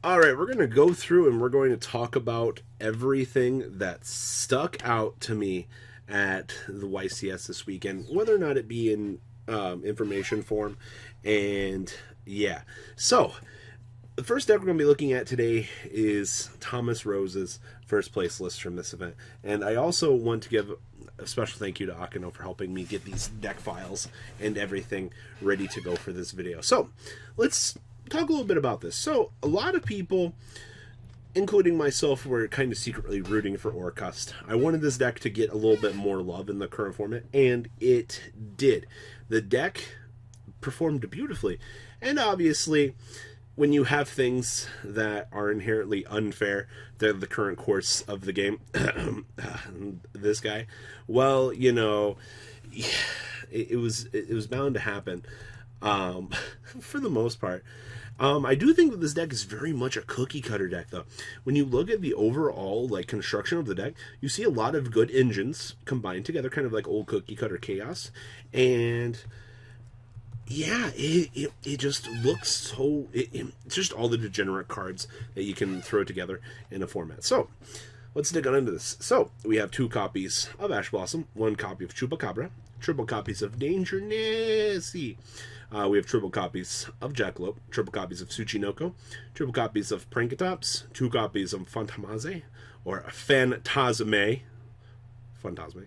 All right, we're going to go through and we're going to talk about everything that stuck out to me at the YCS this weekend, whether or not it be in information form. And yeah, so the first deck we're going to be looking at today is Thomas Rose's first place list from this event. And I also want to give a special thank you to Akino for helping me get these deck files and everything ready to go for this video. So let's talk a little bit about this. So a lot of people, including myself, were kind of secretly rooting for Orcust. I wanted this deck to get a little bit more love in the current format, and it did. The deck performed beautifully, and obviously when you have things that are inherently unfair to the current course of the game, this guy, well, you know, it was bound to happen. For the most part. I do think that this deck is very much a cookie cutter deck, though. When you look at the overall construction of the deck, you see a lot of good engines combined together, kind of like old cookie cutter chaos. And yeah, it just looks so... It's just all the degenerate cards that you can throw together in a format. So let's dig on into this. So we have 2 copies of Ash Blossom, 1 copy of Chupacabra, triple copies of Danger Nessie. We have triple copies of Jackalope, triple copies of Tsuchinoko, triple copies of Prankatops, 2 copies of Phantasme, or Phantasme. Phantasme.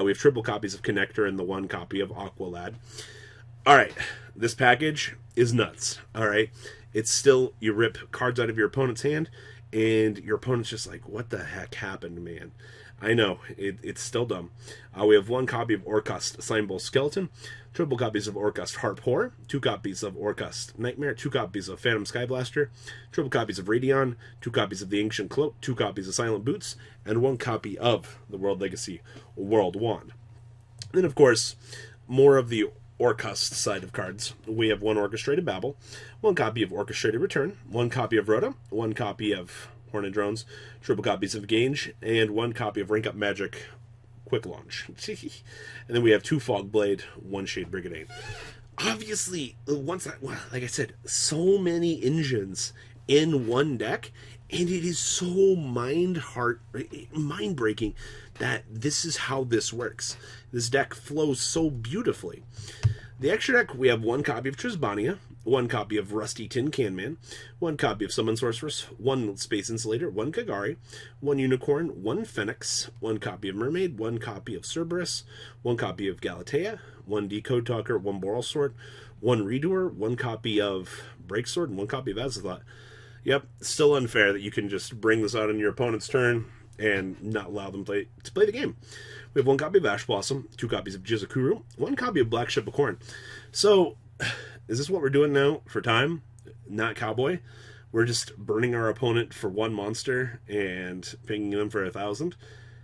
We have triple copies of Connector and the 1 copy of Aqualad. Alright, this package is nuts. Alright, it's still, you rip cards out of your opponent's hand, and your opponent's just like, what the heck happened, man? I know, it's still dumb. We have 1 copy of Orcust Signable Skeleton, triple copies of Orcust Harp Horror, 2 copies of Orcust Nightmare, 2 copies of Phantom Skyblaster, triple copies of Radion, 2 copies of the Ancient Cloak, 2 copies of Silent Boots, and 1 copy of the World Legacy World Wand. Then, of course, more of the Orcust side of cards. We have 1 Orchestrated Babel, 1 copy of Orchestrated Return, 1 copy of Rhoda, 1 copy of Horned Drones, triple copies of Gange, and 1 copy of Rank Up Magic Quick Launch. And then we have 2 Fogblade, 1 Shade Brigade. Obviously, like I said, so many engines in one deck, and it is so mind-breaking that this is how this works. This deck flows so beautifully. The extra deck, we have 1 copy of Trisbania, 1 copy of Rusty Tin Can Man, 1 copy of Summon Sorceress, 1 Space Insulator, 1 Kagari, 1 Unicorn, 1 Phoenix, 1 copy of Mermaid, 1 copy of Cerberus, 1 copy of Galatea, 1 Decode Talker, 1 Boral Sword, 1 Redoer, 1 copy of Breaksword, and 1 copy of Azathoth. Yep, still unfair that you can just bring this out on your opponent's turn and not allow them to play the game. We have 1 copy of Ash Blossom, 2 copies of Jizakuru, 1 copy of Black Ship of Corn. So, is this what we're doing now for time? Not Cowboy? We're just burning our opponent for 1 monster and pinging them for 1,000?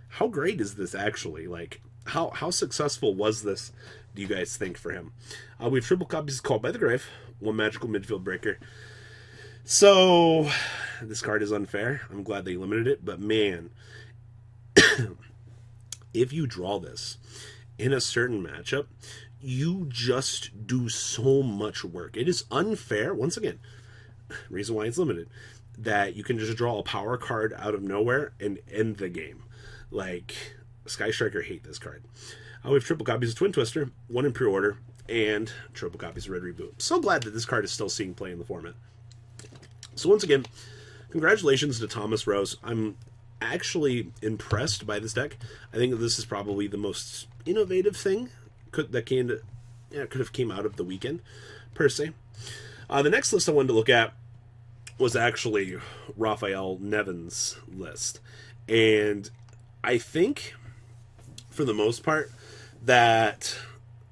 How great is this actually? Like, how successful was this, do you guys think, for him? We have triple copies of Called by the Grave, 1 Magical Midfield Breaker. So, this card is unfair. I'm glad they limited it, but man, if you draw this in a certain matchup, you just do so much work. It is unfair, once again, reason why it's limited, that you can just draw a power card out of nowhere and end the game. Like, Sky Striker hate this card. We have triple copies of Twin Twister, 1 in pre-order, and triple copies of Red Reboot. So glad that this card is still seeing play in the format. So once again, congratulations to Thomas Rose. I'm actually impressed by this deck. I think that this is probably the most innovative thing could have came out of the weekend, per se. The next list I wanted to look at was actually Raphael Neven's list. And I think, for the most part, that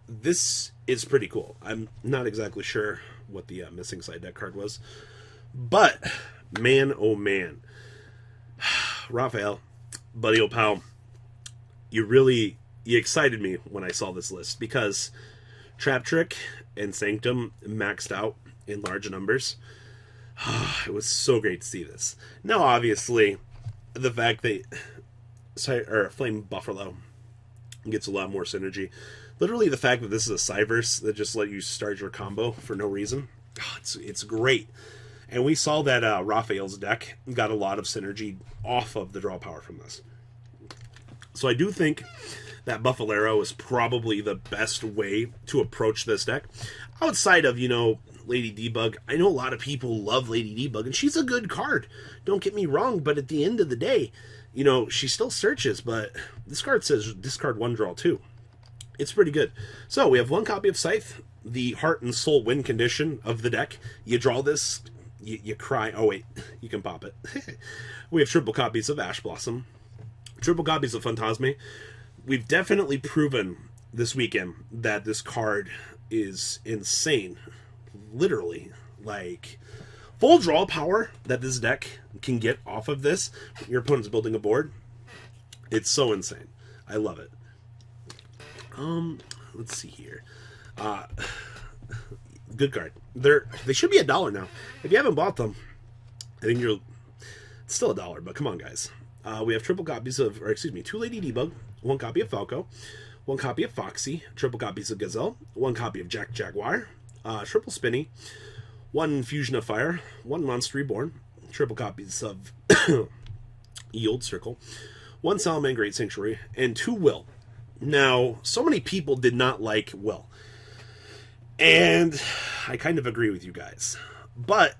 this is pretty cool. I'm not exactly sure what the missing side deck card was. But, man, oh man. Raphael, buddy old pal, you excited me when I saw this list, because Trap Trick and Sanctum maxed out in large numbers. It was so great to see this. Now, obviously, the fact that Flame Buffalo gets a lot more synergy. Literally, the fact that this is a Cyverse that just let you start your combo for no reason. It's great. And we saw that Raphael's deck got a lot of synergy off of the draw power from this. So I do think that Buffalero is probably the best way to approach this deck. Outside of, Lady Debug, I know a lot of people love Lady Debug, and she's a good card. Don't get me wrong, but at the end of the day, she still searches, but this card says discard 1, draw 2. It's pretty good. So we have 1 copy of Scythe, the heart and soul win condition of the deck. You draw this, you cry. Oh, wait, you can pop it. We have triple copies of Ash Blossom, triple copies of Phantasme. We've definitely proven this weekend that this card is insane. Literally, like, full draw power that this deck can get off of this. Your opponent's building a board. It's so insane. I love it. Let's see here. Good card. They should be $1 now. If you haven't bought them, I think it's still $1, but come on, guys. We have triple copies of, 2 Lady Debug, 1 copy of Falco, 1 copy of Foxy, triple copies of Gazelle, 1 copy of Jaguar, triple Spinny, 1 Fusion of Fire, 1 Monster Reborn, triple copies of Yield Circle, 1 Salamangreat Sanctuary, and 2 Will. Now, so many people did not like Will, and I kind of agree with you guys, but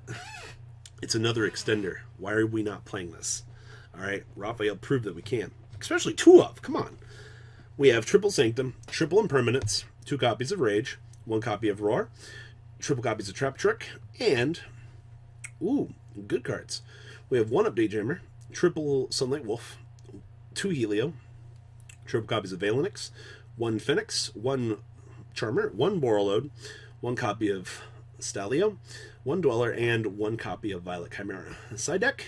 it's another extender. Why are we not playing this? All right, Raphael proved that we can, especially 2 of. Come on. We have triple Sanctum, triple Impermanence, 2 copies of Rage, 1 copy of Roar, triple copies of Trap Trick, and, good cards. We have 1 Update Jammer, triple Sunlight Wolf, 2 Helio, triple copies of Valenix, 1 Phoenix, 1 Charmer, 1 Borreload, 1 copy of Stalio, 1 Dweller, and 1 copy of Violet Chimera. Side deck,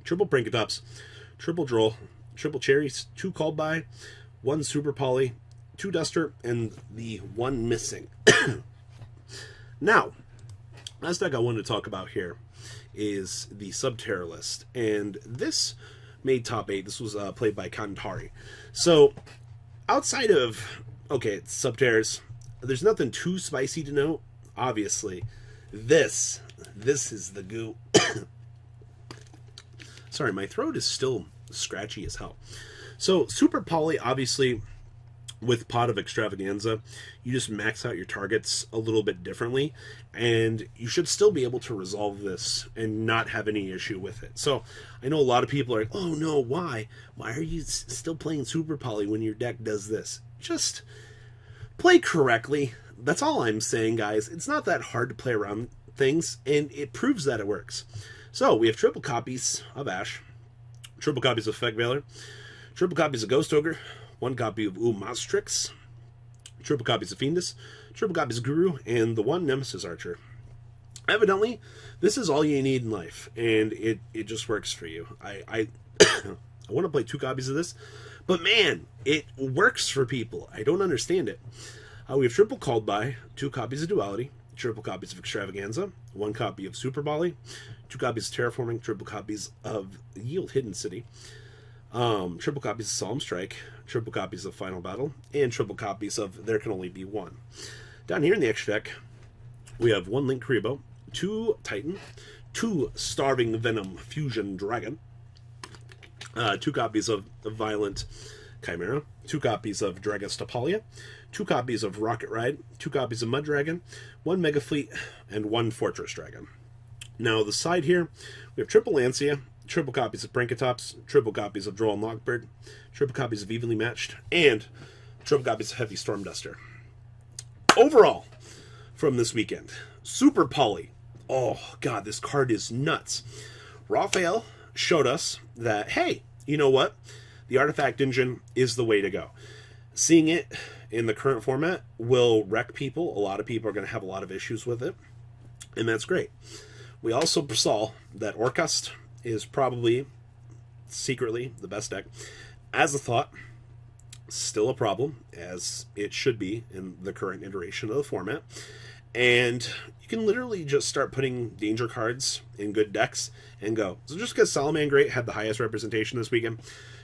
triple Brinkatops, triple Droll, triple Cherries, 2 Called By, 1 Super Poly, 2 Duster, and the 1 missing. Now, last deck I wanted to talk about here is the Subterror list, and this made top 8. This was played by Kantari. So, outside of, it's Subterrors, there's nothing too spicy to note. Obviously, this is the goo. Sorry, my throat is still scratchy as hell. So, Super Poly, obviously, with Pot of Extravaganza, you just max out your targets a little bit differently, and you should still be able to resolve this and not have any issue with it. So, I know a lot of people are like, oh no, why? Why are you still playing Super Poly when your deck does this? Just play correctly. That's all I'm saying, guys. It's not that hard to play around things, and it proves that it works. So, we have triple copies of Ash, triple copies of Feg Veiler, triple copies of Ghost Ogre, 1 copy of Mastrix, triple copies of Fiendus, triple copies of Guru, and the 1 Nemesis Archer. Evidently, this is all you need in life, and it just works for you. I want to play 2 copies of this, but man, it works for people. I don't understand it. We have triple Called By, 2 copies of Duality, triple copies of Extravaganza, 1 copy of Super Volley, 2 copies of Terraforming, triple copies of Yield Hidden City, triple copies of Solemn Strike, triple copies of Final Battle, and triple copies of There Can Only Be One. Down here in the extra deck, we have 1 Link Kuriboh, 2 Titan, 2 Starving Venom Fusion Dragon, 2 copies of Violent Chimera, 2 copies of Dragastopalia, 2 copies of Rocket Ride, 2 copies of Mud Dragon, 1 Mega Fleet, and 1 Fortress Dragon. Now, the side here, we have triple Lancia, triple copies of Brinkatops, triple copies of Droll and Lockbird, triple copies of Evenly Matched, and triple copies of Heavy Storm Duster. Overall, from this weekend, Super Poly. Oh, God, this card is nuts. Raphael showed us that, hey, you know what? The Artifact Engine is the way to go. Seeing it in the current format will wreck people. A lot of people are going to have a lot of issues with it, and that's great. We also saw that Orcust is probably secretly the best deck. As a thought, still a problem, as it should be in the current iteration of the format. And you can literally just start putting danger cards in good decks and go. So just because Salamangreat had the highest representation this weekend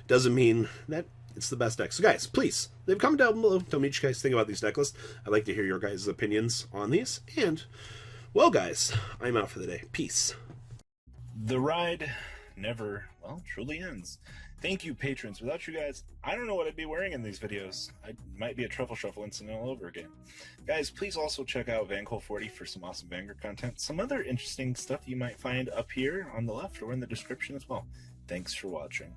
doesn't mean that it's the best deck. So guys, please, leave a comment down below. Tell me what you guys think about these deck lists. I'd like to hear your guys' opinions on these. And Well, guys, I'm out for the day. Peace. The ride never, well, truly ends. Thank you, patrons. Without you guys, I don't know what I'd be wearing in these videos. I might be a Truffle Shuffle incident all over again. Guys, please also check out Vancol40 for some awesome Vanguard content. Some other interesting stuff you might find up here on the left or in the description as well. Thanks for watching.